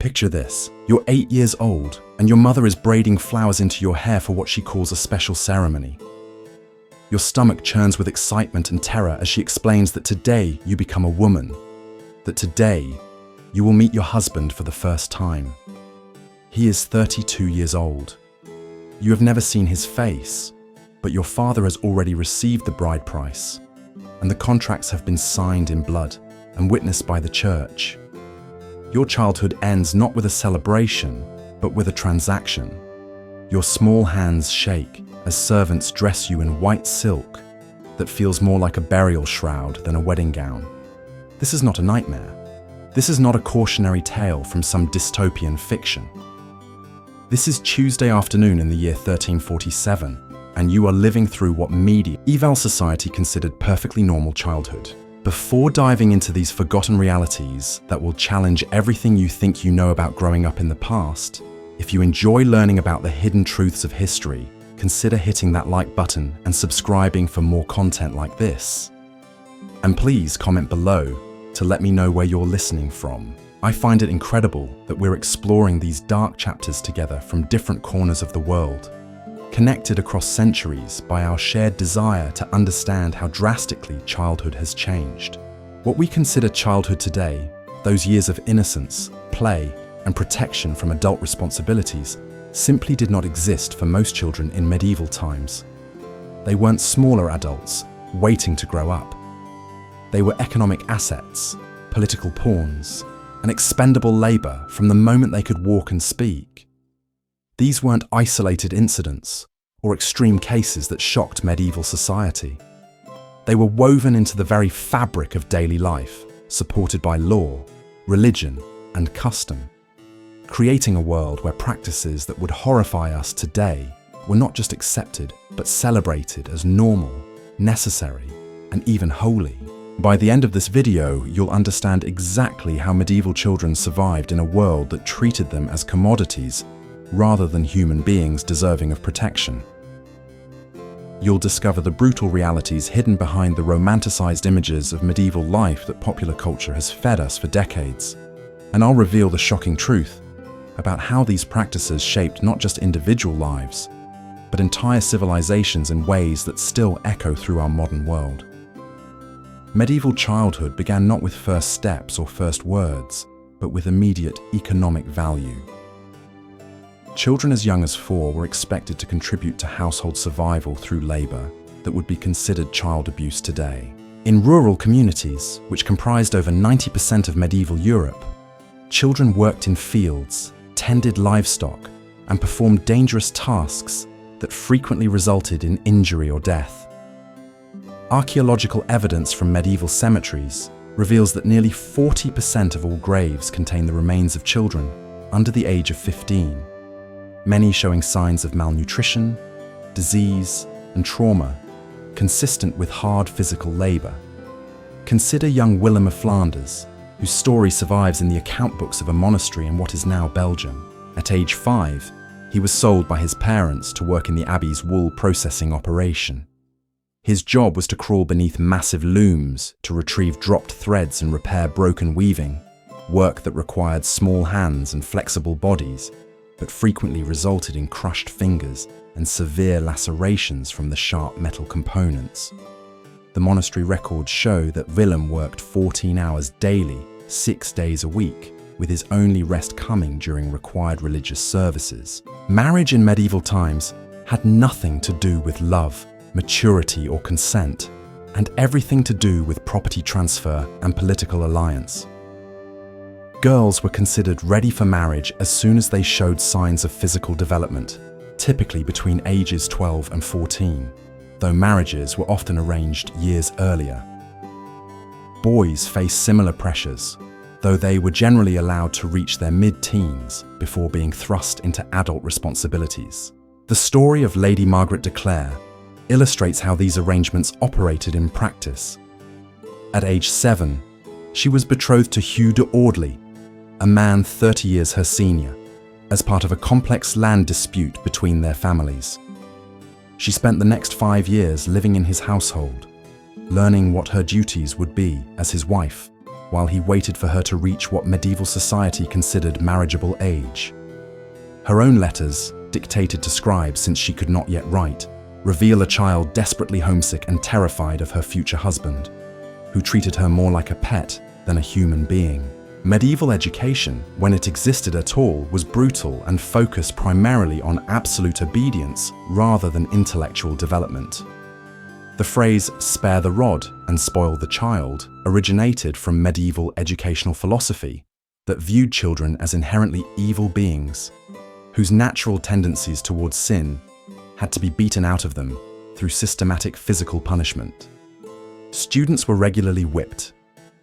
Picture this. You're 8 years old, and your mother is braiding flowers into your hair for what she calls a special ceremony. Your stomach churns with excitement and terror as she explains that today you become a woman, that today you will meet your husband for the first time. He is 32 years old. You have never seen his face, but your father has already received the bride price, and the contracts have been signed in blood and witnessed by the church. Your childhood ends not with a celebration, but with a transaction. Your small hands shake as servants dress you in white silk that feels more like a burial shroud than a wedding gown. This is not a nightmare. This is not a cautionary tale from some dystopian fiction. This is Tuesday afternoon in the year 1347, and you are living through what medieval society considered perfectly normal childhood. Before diving into these forgotten realities that will challenge everything you think you know about growing up in the past, if you enjoy learning about the hidden truths of history, consider hitting that like button and subscribing for more content like this. And please comment below to let me know where you're listening from. I find it incredible that we're exploring these dark chapters together from different corners of the world, connected across centuries by our shared desire to understand how drastically childhood has changed. What we consider childhood today, those years of innocence, play, and protection from adult responsibilities, simply did not exist for most children in medieval times. They weren't smaller adults waiting to grow up. They were economic assets, political pawns, and expendable labor from the moment they could walk and speak. These weren't isolated incidents or extreme cases that shocked medieval society. They were woven into the very fabric of daily life, supported by law, religion, and custom, creating a world where practices that would horrify us today were not just accepted, but celebrated as normal, necessary, and even holy. By the end of this video, you'll understand exactly how medieval children survived in a world that treated them as commodities rather than human beings deserving of protection. You'll discover the brutal realities hidden behind the romanticized images of medieval life that popular culture has fed us for decades. And I'll reveal the shocking truth about how these practices shaped not just individual lives, but entire civilizations in ways that still echo through our modern world. Medieval childhood began not with first steps or first words, but with immediate economic value. Children as young as 4 were expected to contribute to household survival through labor that would be considered child abuse today. In rural communities, which comprised over 90% of medieval Europe, children worked in fields, tended livestock, and performed dangerous tasks that frequently resulted in injury or death. Archaeological evidence from medieval cemeteries reveals that nearly 40% of all graves contain the remains of children under the age of 15, many showing signs of malnutrition, disease, and trauma, consistent with hard physical labor. Consider young Willem of Flanders, whose story survives in the account books of a monastery in what is now Belgium. At age 5, he was sold by his parents to work in the abbey's wool processing operation. His job was to crawl beneath massive looms to retrieve dropped threads and repair broken weaving, work that required small hands and flexible bodies, but frequently resulted in crushed fingers and severe lacerations from the sharp metal components. The monastery records show that Willem worked 14 hours daily, 6 days a week, with his only rest coming during required religious services. Marriage in medieval times had nothing to do with love, maturity, or consent, and everything to do with property transfer and political alliance. Girls were considered ready for marriage as soon as they showed signs of physical development, typically between ages 12 and 14, though marriages were often arranged years earlier. Boys faced similar pressures, though they were generally allowed to reach their mid-teens before being thrust into adult responsibilities. The story of Lady Margaret de Clare illustrates how these arrangements operated in practice. At age 7, she was betrothed to Hugh de Audley, a man 30 years her senior, as part of a complex land dispute between their families. She spent the next 5 years living in his household, learning what her duties would be as his wife. while he waited for her to reach what medieval society considered marriageable age. Her own letters, dictated to scribes since she could not yet write, reveal a child desperately homesick and terrified of her future husband, who treated her more like a pet than a human being. Medieval education, when it existed at all, was brutal and focused primarily on absolute obedience rather than intellectual development. The phrase "spare the rod and spoil the child" originated from medieval educational philosophy that viewed children as inherently evil beings, whose natural tendencies towards sin had to be beaten out of them through systematic physical punishment. Students were regularly whipped,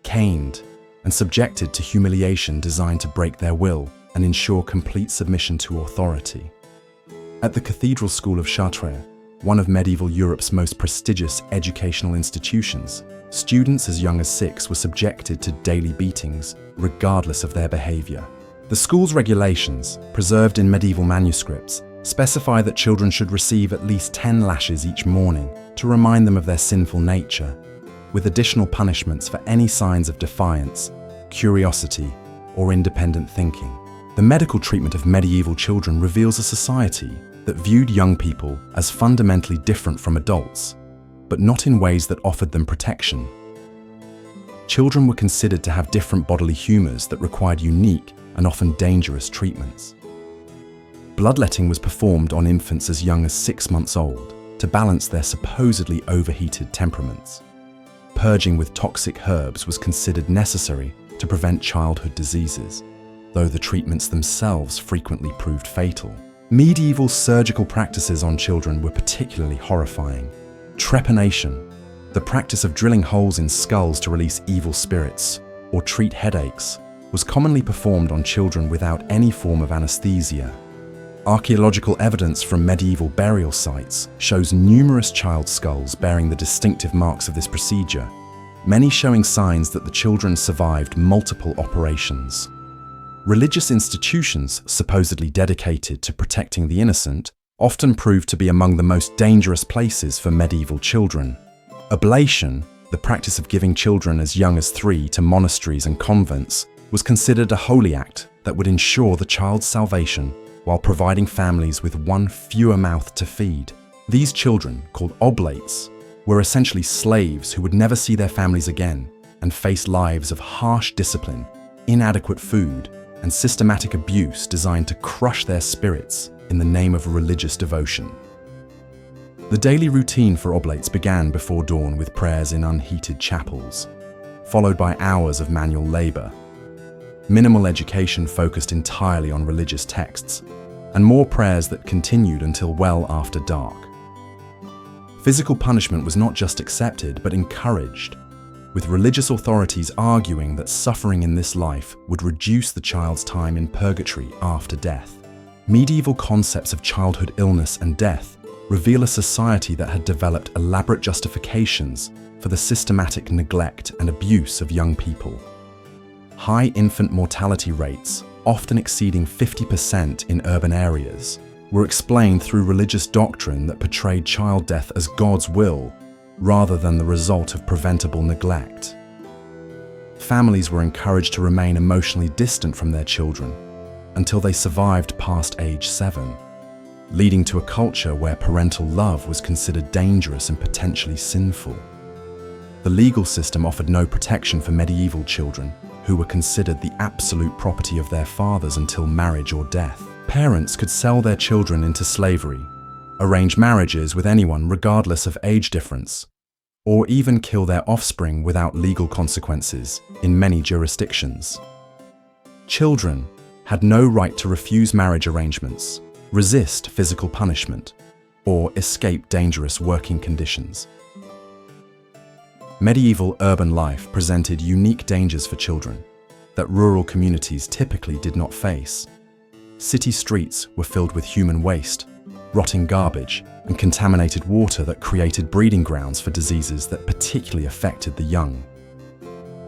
caned, and subjected to humiliation designed to break their will and ensure complete submission to authority. At the Cathedral School of Chartres, one of medieval Europe's most prestigious educational institutions, students as young as 6 were subjected to daily beatings, regardless of their behavior. The school's regulations, preserved in medieval manuscripts, specify that children should receive at least 10 lashes each morning to remind them of their sinful nature, with additional punishments for any signs of defiance, curiosity, or independent thinking. The medical treatment of medieval children reveals a society that viewed young people as fundamentally different from adults, but not in ways that offered them protection. Children were considered to have different bodily humors that required unique and often dangerous treatments. Bloodletting was performed on infants as young as 6 months old to balance their supposedly overheated temperaments. Purging with toxic herbs was considered necessary to prevent childhood diseases, though the treatments themselves frequently proved fatal. Medieval surgical practices on children were particularly horrifying. Trepanation, the practice of drilling holes in skulls to release evil spirits or treat headaches, was commonly performed on children without any form of anesthesia. Archaeological evidence from medieval burial sites shows numerous child skulls bearing the distinctive marks of this procedure, many showing signs that the children survived multiple operations. Religious institutions supposedly dedicated to protecting the innocent often proved to be among the most dangerous places for medieval children. Oblation, the practice of giving children as young as 3 to monasteries and convents, was considered a holy act that would ensure the child's salvation while providing families with one fewer mouth to feed. These children, called oblates, were essentially slaves who would never see their families again and face lives of harsh discipline, inadequate food, and systematic abuse designed to crush their spirits in the name of religious devotion. The daily routine for oblates began before dawn with prayers in unheated chapels, followed by hours of manual labor. Minimal education focused entirely on religious texts, and more prayers that continued until well after dark. Physical punishment was not just accepted, but encouraged, with religious authorities arguing that suffering in this life would reduce the child's time in purgatory after death. Medieval concepts of childhood illness and death reveal a society that had developed elaborate justifications for the systematic neglect and abuse of young people. High infant mortality rates, often exceeding 50% in urban areas, were explained through religious doctrine that portrayed child death as God's will rather than the result of preventable neglect. Families were encouraged to remain emotionally distant from their children until they survived past age 7, leading to a culture where parental love was considered dangerous and potentially sinful. The legal system offered no protection for medieval children, who were considered the absolute property of their fathers until marriage or death. Parents could sell their children into slavery, arrange marriages with anyone regardless of age difference, or even kill their offspring without legal consequences in many jurisdictions. Children had no right to refuse marriage arrangements, resist physical punishment, or escape dangerous working conditions. Medieval urban life presented unique dangers for children that rural communities typically did not face. City streets were filled with human waste, rotting garbage, and contaminated water that created breeding grounds for diseases that particularly affected the young.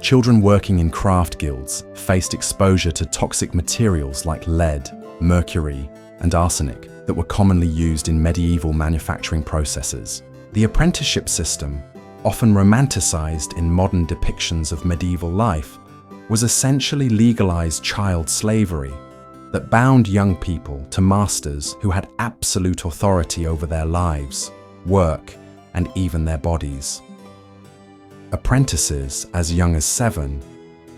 Children working in craft guilds faced exposure to toxic materials like lead, mercury, and arsenic that were commonly used in medieval manufacturing processes. The apprenticeship system, often romanticized in modern depictions of medieval life, was essentially legalized child slavery that bound young people to masters who had absolute authority over their lives, work, and even their bodies. Apprentices, as young as 7,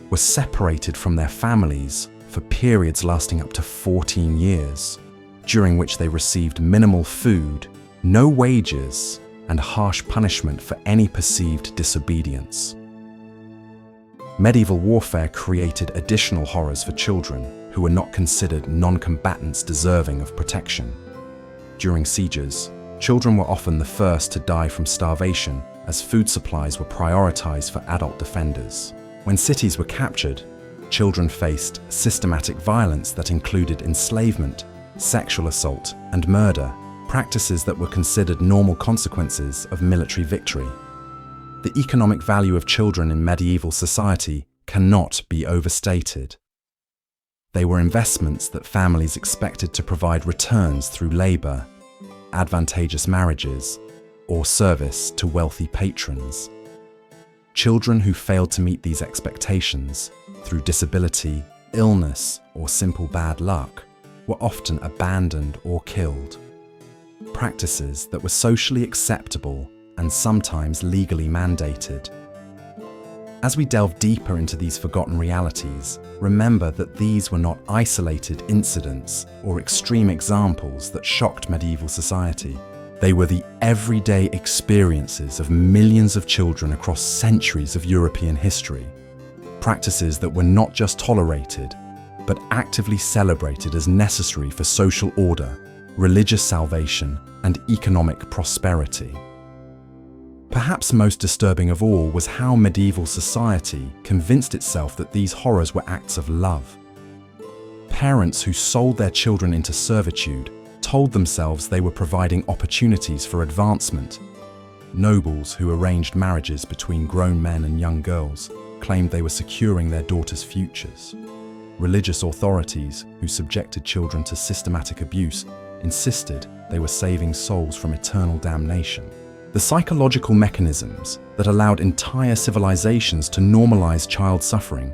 were separated from their families for periods lasting up to 14 years, during which they received minimal food, no wages, and harsh punishment for any perceived disobedience. Medieval warfare created additional horrors for children who were not considered non-combatants deserving of protection. During sieges, children were often the first to die from starvation, as food supplies were prioritized for adult defenders. When cities were captured, children faced systematic violence that included enslavement, sexual assault, and murder, practices that were considered normal consequences of military victory. The economic value of children in medieval society cannot be overstated. They were investments that families expected to provide returns through labor, advantageous marriages, or service to wealthy patrons. Children who failed to meet these expectations through disability, illness, or simple bad luck were often abandoned or killed. Practices that were socially acceptable and sometimes legally mandated. As we delve deeper into these forgotten realities, remember that these were not isolated incidents or extreme examples that shocked medieval society. They were the everyday experiences of millions of children across centuries of European history. Practices that were not just tolerated, but actively celebrated as necessary for social order, religious salvation, and economic prosperity. Perhaps most disturbing of all was how medieval society convinced itself that these horrors were acts of love. Parents who sold their children into servitude told themselves they were providing opportunities for advancement. Nobles who arranged marriages between grown men and young girls claimed they were securing their daughters' futures. Religious authorities who subjected children to systematic abuse insisted they were saving souls from eternal damnation. The psychological mechanisms that allowed entire civilizations to normalize child suffering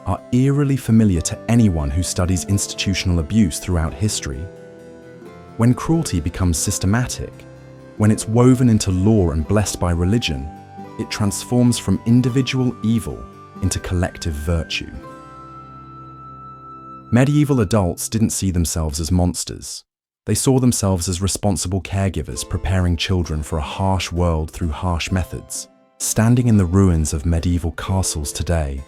are eerily familiar to anyone who studies institutional abuse throughout history. When cruelty becomes systematic, when it's woven into law and blessed by religion, it transforms from individual evil into collective virtue. Medieval adults didn't see themselves as monsters. They saw themselves as responsible caregivers preparing children for a harsh world through harsh methods. Standing in the ruins of medieval castles today,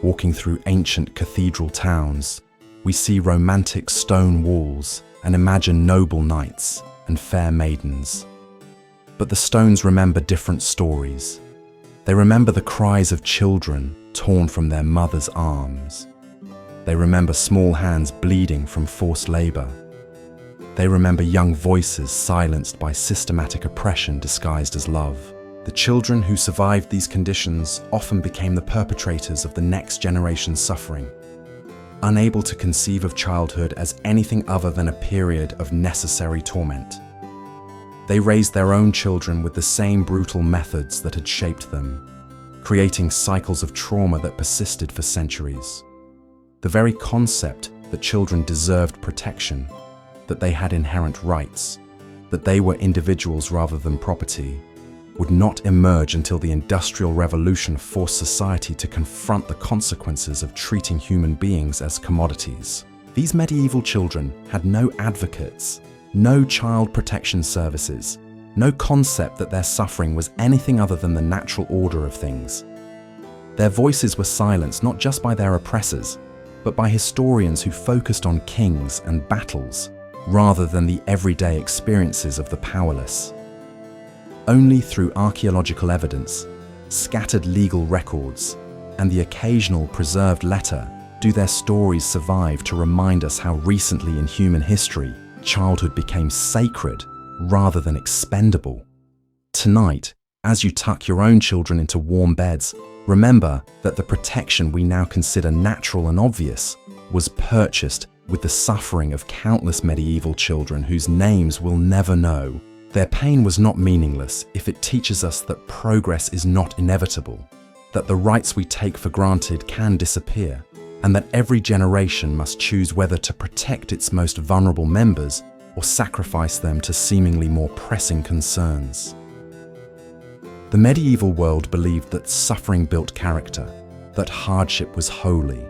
walking through ancient cathedral towns, we see romantic stone walls and imagine noble knights and fair maidens. But the stones remember different stories. They remember the cries of children torn from their mothers' arms. They remember small hands bleeding from forced labor. They remember young voices silenced by systematic oppression disguised as love. The children who survived these conditions often became the perpetrators of the next generation's suffering, unable to conceive of childhood as anything other than a period of necessary torment. They raised their own children with the same brutal methods that had shaped them, creating cycles of trauma that persisted for centuries. The very concept that children deserved protection, that they had inherent rights, that they were individuals rather than property, would not emerge until the Industrial Revolution forced society to confront the consequences of treating human beings as commodities. These medieval children had no advocates, no child protection services, no concept that their suffering was anything other than the natural order of things. Their voices were silenced not just by their oppressors, but by historians who focused on kings and battles, rather than the everyday experiences of the powerless. Only through archaeological evidence, scattered legal records, and the occasional preserved letter do their stories survive to remind us how recently in human history childhood became sacred rather than expendable. Tonight, as you tuck your own children into warm beds, remember that the protection we now consider natural and obvious was purchased with the suffering of countless medieval children whose names we'll never know, Their pain was not meaningless if it teaches us that progress is not inevitable, that the rights we take for granted can disappear, and that every generation must choose whether to protect its most vulnerable members or sacrifice them to seemingly more pressing concerns. The medieval world believed that suffering built character, that hardship was holy,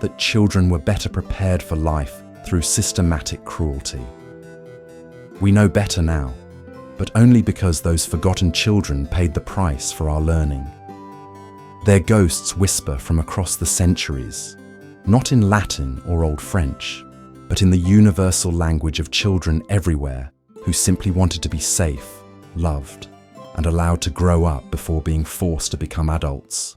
that children were better prepared for life through systematic cruelty. We know better now, but only because those forgotten children paid the price for our learning. Their ghosts whisper from across the centuries, not in Latin or Old French, but in the universal language of children everywhere who simply wanted to be safe, loved, and allowed to grow up before being forced to become adults.